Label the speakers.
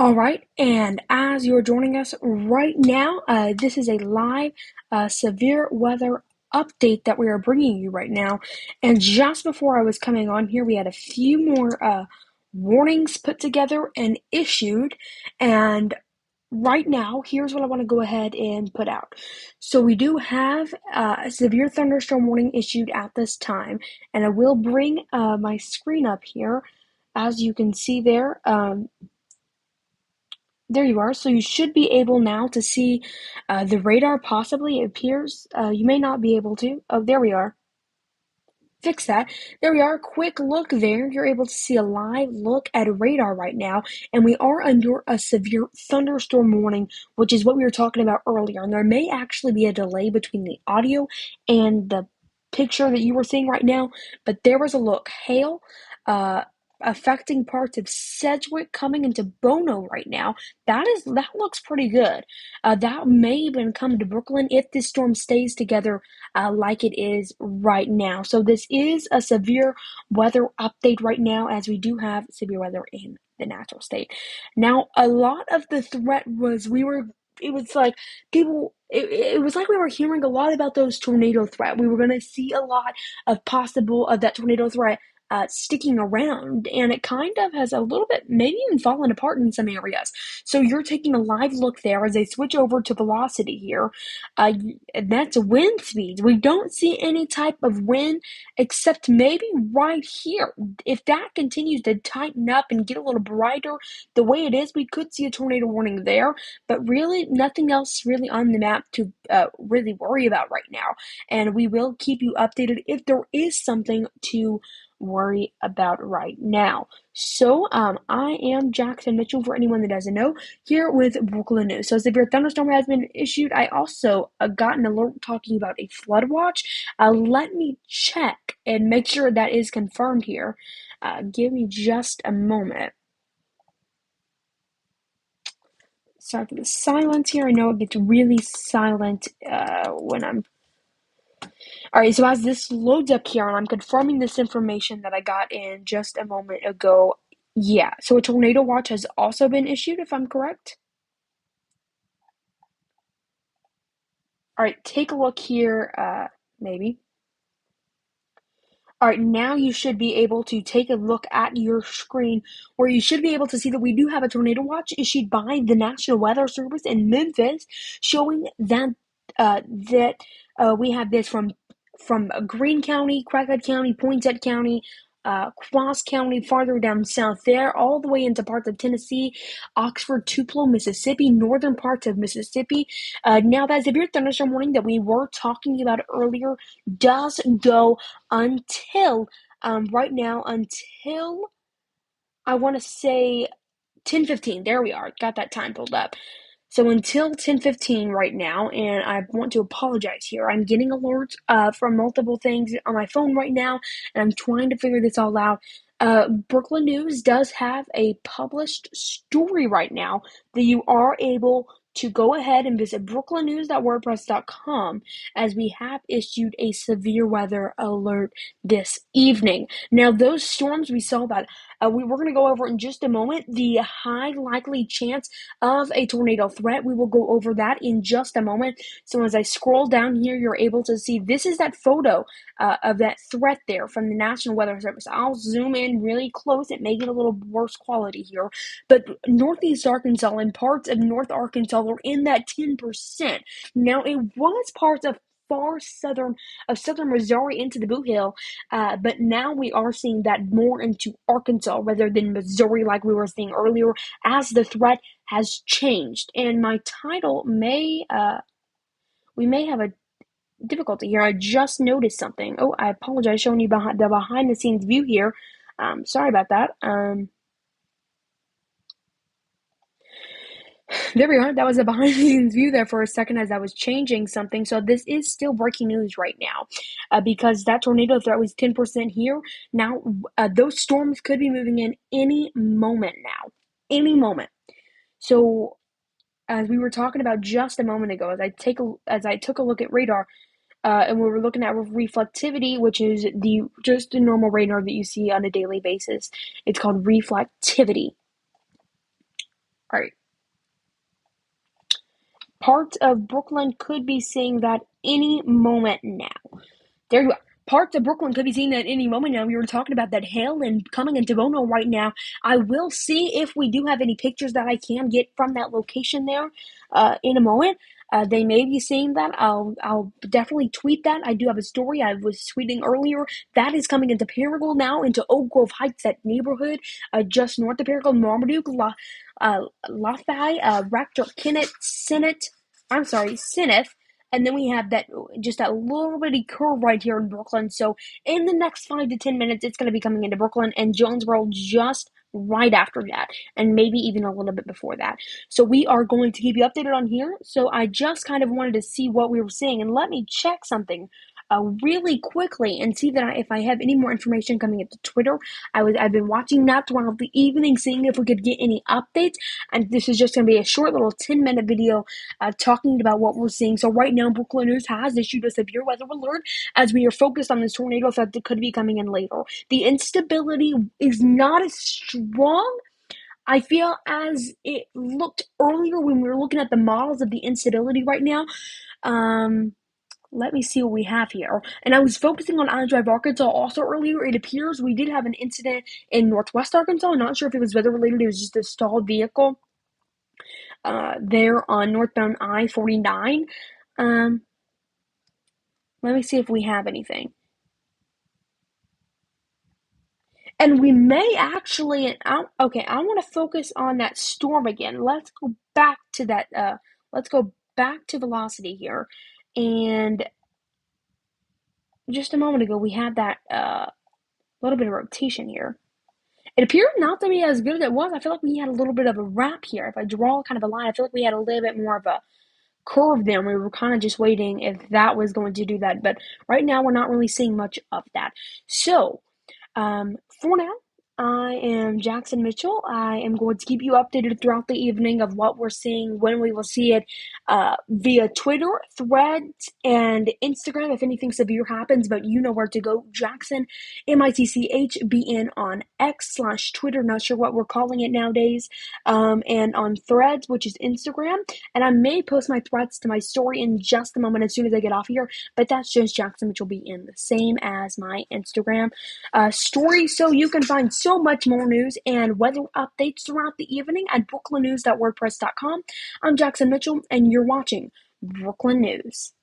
Speaker 1: All right, and as you're joining us right now, this is a live severe weather update that we are bringing you right now. And just before I was coming on here, we had a few more warnings put together and issued. And right now, here's what I want to go ahead and put out. So we do have a severe thunderstorm warning issued at this time, and I will bring my screen up here. As you can see there, there you are. So you should be able now to see the radar possibly. It appears you may not be able to. Oh, there we are. Fix that. There we are. Quick look there. You're able to see a live look at radar right now. And we are under a severe thunderstorm warning, which is what we were talking about earlier. And there may actually be a delay between the audio and the picture that you were seeing right now. But there was a look. Hail, affecting parts of Sedgwick coming into Bono right now. That looks pretty good. That may even come to Brooklyn if this storm stays together like it is right now. So this is a severe weather update right now, as we do have severe weather in the natural state. Now, a lot of the threat was it was like it was like we were hearing a lot about those tornado threat. We were going to see a lot of possible of that tornado threat sticking around, and it kind of has a little bit maybe even fallen apart in some areas. So you're taking a live look there as I switch over to velocity here. That's wind speeds. We don't see any type of wind except maybe right here. If that continues to tighten up and get a little brighter the way it is, we could see a tornado warning there, but really nothing else really on the map to really worry about right now. And we will keep you updated if there is something to worry about right now. So, I am Jackson Mitchell, for anyone that doesn't know, here with Brooklyn News. So, severe thunderstorm has been issued. I also got an alert talking about a flood watch. Let me check and make sure that is confirmed here. Give me just a moment. Sorry for the silence here. I know it gets really silent when I'm. All right, so as this loads up here, and I'm confirming this information that I got in just a moment ago. Yeah, so a tornado watch has also been issued, if I'm correct. All right, take a look here, maybe. All right, now you should be able to take a look at your screen where you should be able to see that we do have a tornado watch issued by the National Weather Service in Memphis, showing that we have this from Greene County, Craighead County, Poinsett County, Cross County, farther down south there, all the way into parts of Tennessee, Oxford, Tupelo, Mississippi, northern parts of Mississippi. Now, that severe thunderstorm warning that we were talking about earlier does go until right now, until I want to say 10:15. There we are. Got that time pulled up. So until 10:15 right now, and I want to apologize here. I'm getting alerts from multiple things on my phone right now, and I'm trying to figure this all out. Brooklyn News does have a published story right now that you are able to go ahead and visit brooklynnews.wordpress.com, as we have issued a severe weather alert this evening. Now, those storms we saw that we're going to go over in just a moment. The high likely chance of a tornado threat. We will go over that in just a moment. So as I scroll down here, you're able to see this is that photo of that threat there from the National Weather Service. I'll zoom in really close. It may get a little worse quality here, but Northeast Arkansas and parts of North Arkansas are in that 10%. Now, it was parts of far southern Missouri into the Boot Hill, but now we are seeing that more into Arkansas rather than Missouri like we were seeing earlier, as the threat has changed. And my title we may have a difficulty here. I just noticed something. Oh, I apologize, showing you behind the scenes view here. Sorry about that. There we are. That was a behind the scenes view there for a second as I was changing something. So this is still breaking news right now, because that tornado threat was 10% here. Now, those storms could be moving in any moment now. Any moment. So as we were talking about just a moment ago, as I took a look at radar, and we were looking at reflectivity, which is just the normal radar that you see on a daily basis. It's called reflectivity. All right. Parts of Brooklyn could be seeing that any moment now. There you are. Parts of Brooklyn could be seeing that any moment now. We were talking about that hail and coming into Bono right now. I will see if we do have any pictures that I can get from that location there in a moment. They may be seeing that. I'll definitely tweet that. I do have a story I was tweeting earlier. That is coming into Paragould now, into Oak Grove Heights, that neighborhood just north of Paragould, Marmaduke, Lafayette, Rector, Kennett, Sinneth. And then we have that little bitty curve right here in Brooklyn. So in the next 5 to 10 minutes, it's going to be coming into Brooklyn and Jonesboro just right after that, and maybe even a little bit before that. So we are going to keep you updated on here. So I just kind of wanted to see what we were seeing, and let me check something really quickly and see that if I have any more information coming into Twitter. I've been watching that throughout the evening, seeing if we could get any updates. And this is just going to be a short little 10-minute video talking about what we're seeing. So right now, Brooklyn News has issued a severe weather alert as we are focused on this tornado that could be coming in later. The instability is not as strong, I feel, as it looked earlier when we were looking at the models of the instability right now. Let me see what we have here. And I was focusing on iDrive Arkansas also earlier. It appears we did have an incident in Northwest Arkansas. I'm not sure if it was weather related. It was just a stalled vehicle there on northbound I-49. Let me see if we have anything. And we may actually, okay, I want to focus on that storm again. Let's go back to that, let's go back to velocity here. And just a moment ago, we had that little bit of rotation here. It appeared not to be as good as it was. I feel like we had a little bit of a wrap here. If I draw kind of a line, I feel like we had a little bit more of a curve there. We were kind of just waiting if that was going to do that. But right now, we're not really seeing much of that. So, for now, I am Jackson Mitchell. I am going to keep you updated throughout the evening of what we're seeing, when we will see it, via Twitter, Threads, and Instagram if anything severe happens, but you know where to go. Jackson, MITCHBN on X/Twitter, not sure what we're calling it nowadays, and on Threads, which is Instagram. And I may post my threads to my story in just a moment as soon as I get off here, but that's just Jackson Mitchell BN, the same as my Instagram story. So you can find so much more news and weather updates throughout the evening at brooklynnews.wordpress.com. I'm Jackson Mitchell, and you're watching Brooklyn News.